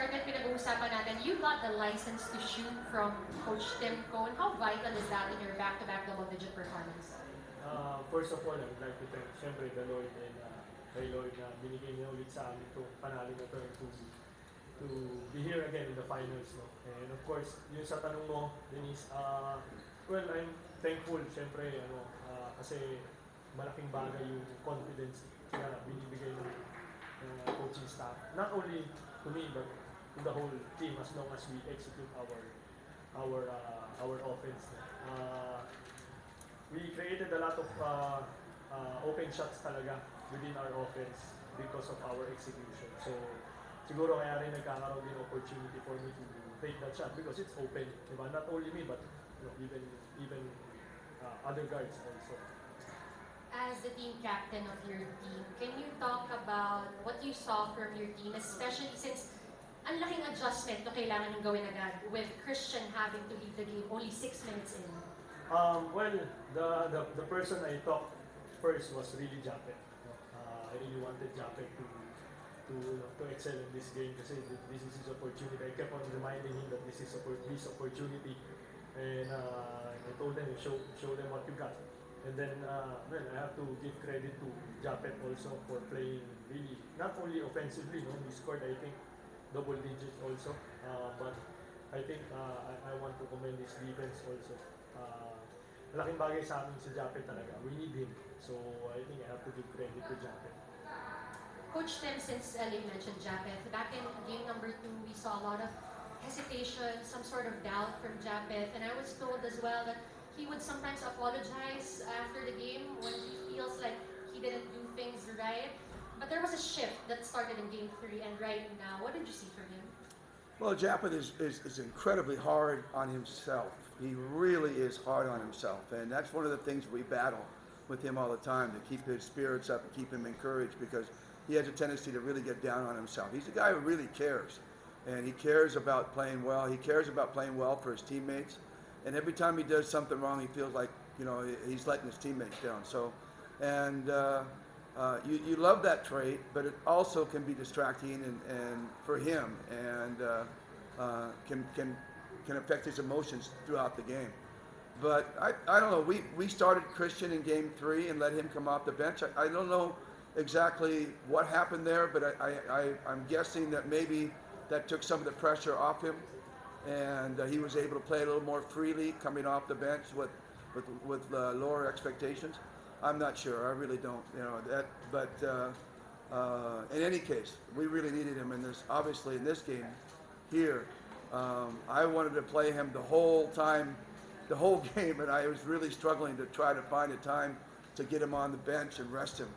tournament, pinag-uusapan natin, you got the license to shoot from Coach Tim Cohn. How vital is that in your back-to-back double-digit performance? First of all, I would like to thank siyempre the Lord and kay Lord na binigay niya ulit sa amin itong panalo na to and to be here again in the finals. No? And of course, yung sa tanong mo, Denise, well, I'm thankful siyempre kasi malaking bagay yung confidence na binibigay ng coaching staff. Not only to me, but to the whole team as long as we execute our offense. We created a lot of open shots talaga within our offense because of our execution. So, siguro kaya rin nagkakaroon din opportunity for me to take that shot because it's open. Diba? Not only me, but even other guards also. As the team captain of your team, can you talk about what you saw from your team, especially since ang laking adjustment na kailangan yung gawin agad with Christian having to leave the game only 6 minutes in? Well, the person I talked first was really Japet. I really wanted Japet to excel in this game because this is his opportunity. I kept on reminding him that this is his opportunity, and I told them, show them what you got. And then, well, I have to give credit to Japet also for playing really, not only offensively, no, he scored, I think, double digits also, but I think I want to commend his defense also. Malaking bagay sa amin si Japet talaga. We need him. So, I think I have to give credit to Japet. Coach Tim, since you mentioned Japet, back in game number 2, we saw a lot of hesitation, some sort of doubt from Japet, and I was told as well that he would sometimes apologize after the game when he feels like he didn't do things right. But there was a shift that started in game 3 and right now. What did you see from him? Well, Japet is incredibly hard on himself. He really is hard on himself. And that's one of the things we battle with him all the time, to keep his spirits up and keep him encouraged, because he has a tendency to really get down on himself. He's a guy who really cares. And he cares about playing well. He cares about playing well for his teammates. And every time he does something wrong, he feels like, he's letting his teammates down. So, and you love that trait, but it also can be distracting and for him, and can affect his emotions throughout the game. But I don't know. We started Christian in game 3 and let him come off the bench. I don't know exactly what happened there, but I'm guessing that maybe that took some of the pressure off him, and he was able to play a little more freely coming off the bench with lower expectations. I'm not sure. I really don't. But in any case, we really needed him in this. Obviously, in this game here, I wanted to play him the whole time, the whole game, and I was really struggling to try to find a time to get him on the bench and rest him.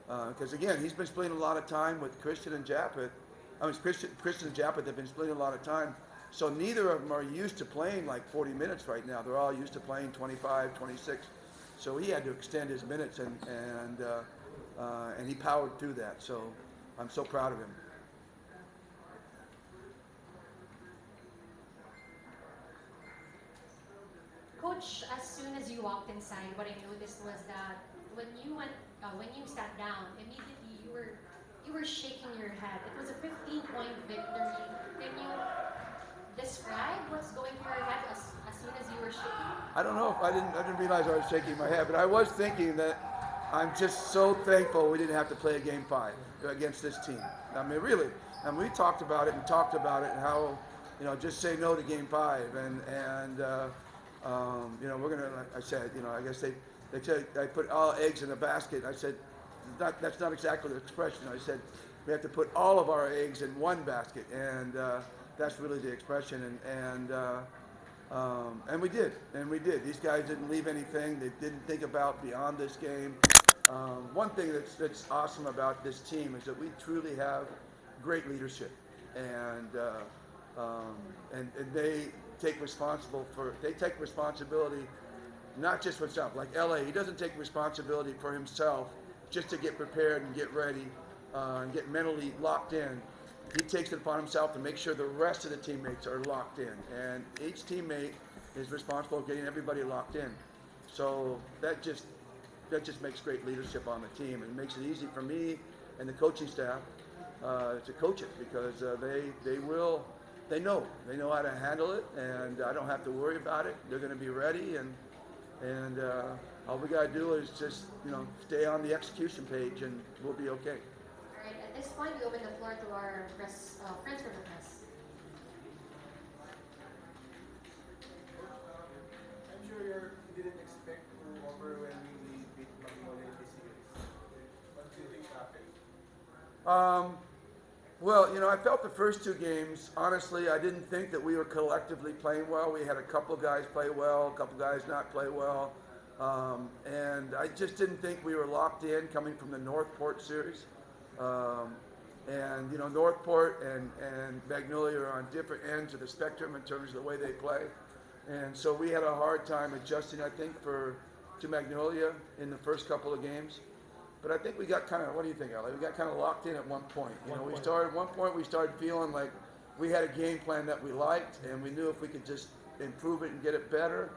Because again, he's been splitting a lot of time with Christian and Japet. Christian and Japet have been splitting a lot of time. So neither of them are used to playing like 40 minutes right now. They're all used to playing 25, 26. So he had to extend his minutes, and he powered through that. So I'm so proud of him. Coach, as soon as you walked inside, what I noticed was that when you sat down, immediately you were shaking your head. It was a 15-point victory. Can you describe what's going through your head as soon as you were shaking? I don't know if I didn't realize I was shaking my head, but I was thinking that I'm just so thankful we didn't have to play a game 5 against this team. I mean, really. And we talked about it and how, just say no to game 5, and we're gonna. I said, I guess they said I put all eggs in a basket. I said, that's not exactly the expression. I said we have to put all of our eggs in one basket, and that's really the expression. And we did. These guys didn't leave anything. They didn't think about beyond this game. One thing that's awesome about this team is that we truly have great leadership, and they take responsibility not just for himself. Like LA, he doesn't take responsibility for himself just to get prepared and get ready and get mentally locked in. He takes it upon himself to make sure the rest of the teammates are locked in, and each teammate is responsible for getting everybody locked in. So that just makes great leadership on the team, and makes it easy for me and the coaching staff to coach it, because they know how to handle it, and I don't have to worry about it. They're going to be ready, and all we got to do is just stay on the execution page, and we'll be okay. All right, at this point, we open the floor to our friends from the press. I'm sure you didn't expect to overwhelmingly beat Magnolia in this series. What do you think happened? Well, I felt the first two games, honestly, I didn't think that we were collectively playing well. We had a couple guys play well, a couple guys not play well. And I just didn't think we were locked in coming from the Northport series. And Northport and Magnolia are on different ends of the spectrum in terms of the way they play. And so we had a hard time adjusting, I think, to Magnolia in the first couple of games. But I think we got kind of, what do you think, Ali? We got kind of locked in at one point. We started feeling like we had a game plan that we liked, and we knew if we could just improve it and get it better,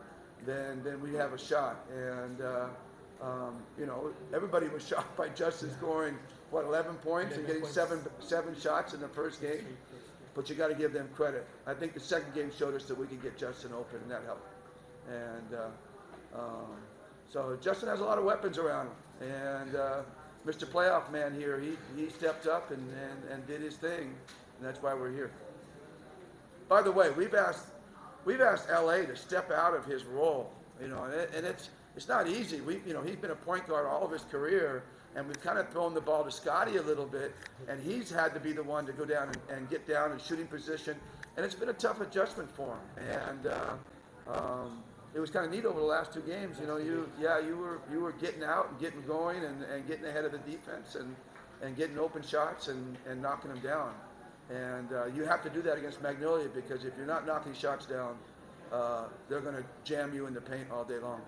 then we'd have a shot. And everybody was shocked by Justin scoring 11 points and getting seven shots in the first game. But you got to give them credit. I think the second game showed us that we could get Justin open, and that helped. And so Justin has a lot of weapons around him. And Mr. Playoff Man here, he stepped up and did his thing, and that's why we're here. By the way, we've asked LA to step out of his role, and it's not easy. He's been a point guard all of his career, and we've kind of thrown the ball to Scotty a little bit, and he's had to be the one to go down and get down in shooting position, and it's been a tough adjustment for him. And it was kind of neat over the last two games. You were getting out and getting going and getting ahead of the defense and getting open shots and knocking them down. And you have to do that against Magnolia, because if you're not knocking shots down, they're going to jam you in the paint all day long.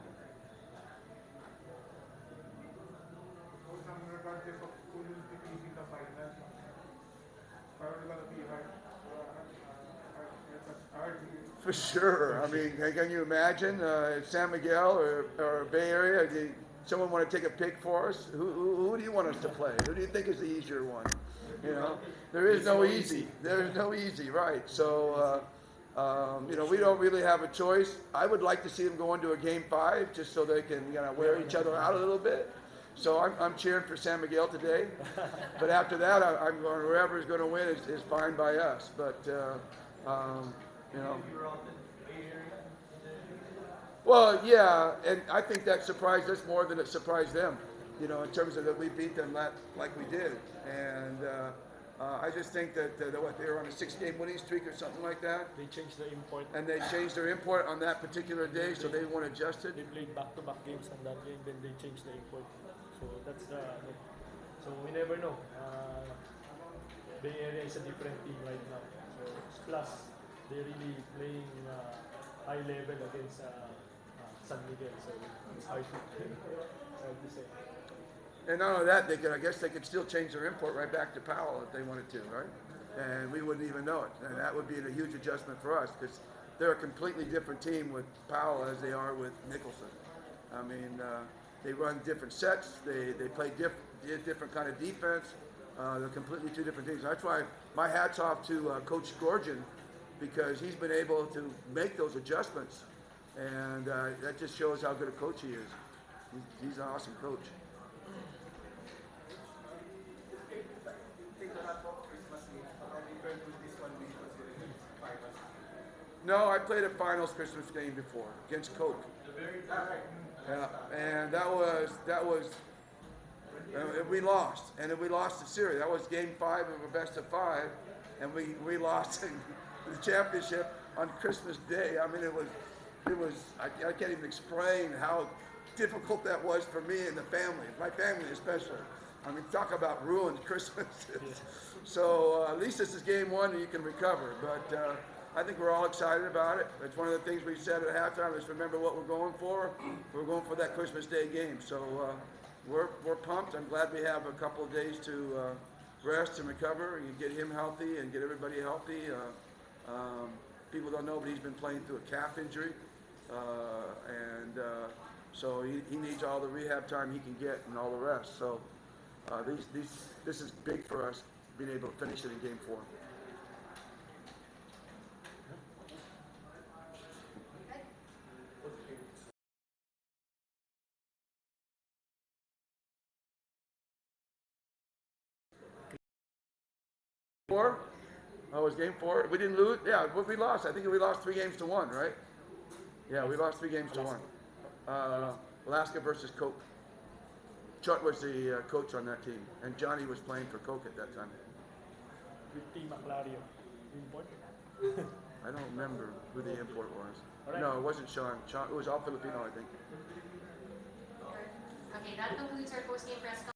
Regardless of who will be in the final, are going to be hard to do. For sure. I mean, can you imagine San Miguel or Bay Area? Someone want to take a pick for us? Who do you want us to play? Who do you think is the easier one? There is no easy. There is no easy, right? So, we don't really have a choice. I would like to see them go into a game 5 just so they can wear each other out a little bit. So I'm cheering for San Miguel today. But after that, I'm going, whoever is going to win is fine by us. But well, yeah, and I think that surprised us more than it surprised them, in terms of that we beat them like we did. And I just think that they were on a 6-game winning streak or something like that. They changed the import. And they changed their import on that particular day, so they weren't adjusted. They played back-to-back games on that game, then they changed the import. So that's so we never know. Bay Area is a different team right now. So plus they're really playing high level against San Miguel. So it's hard to say. And not only that, I guess they could still change their import right back to Powell if they wanted to, right? And we wouldn't even know it. And that would be a huge adjustment for us, because they're a completely different team with Powell as they are with Nicholson. I mean, they run different sets. They play different kind of defense. They're completely two different teams. That's why my hat's off to Coach Gorgon, because he's been able to make those adjustments. And that just shows how good a coach he is. He's an awesome coach. No, I played a finals Christmas game before against Coke. Yeah, and that was we lost, and we lost the series. That was game 5 of a best of 5, and we lost the championship on Christmas Day. I mean, it was I can't even explain how difficult that was for me and the family, my family especially. I mean, talk about ruined Christmas. So at least this is game 1 and you can recover. But I think we're all excited about it. It's one of the things we said at halftime is remember what we're going for. We're going for that Christmas Day game. So we're pumped. I'm glad we have a couple of days to rest and recover and get him healthy and get everybody healthy. People don't know, but he's been playing through a calf injury. So he needs all the rehab time he can get and all the rest. So this is big for us. being able to finish it in game 4. Four? Oh, it was game 4. We didn't lose. Yeah, we lost. I think we lost 3 games to 1, right? Yeah, we lost 3 games to 1. Alaska versus Coke. Chuck was the coach on that team, and Johnny was playing for Coke at that time. With Team Maclario. Import. I don't remember who the import was. Alright. No, it wasn't Sean. It was all Filipino, I think. Okay, that concludes our post-game press conference.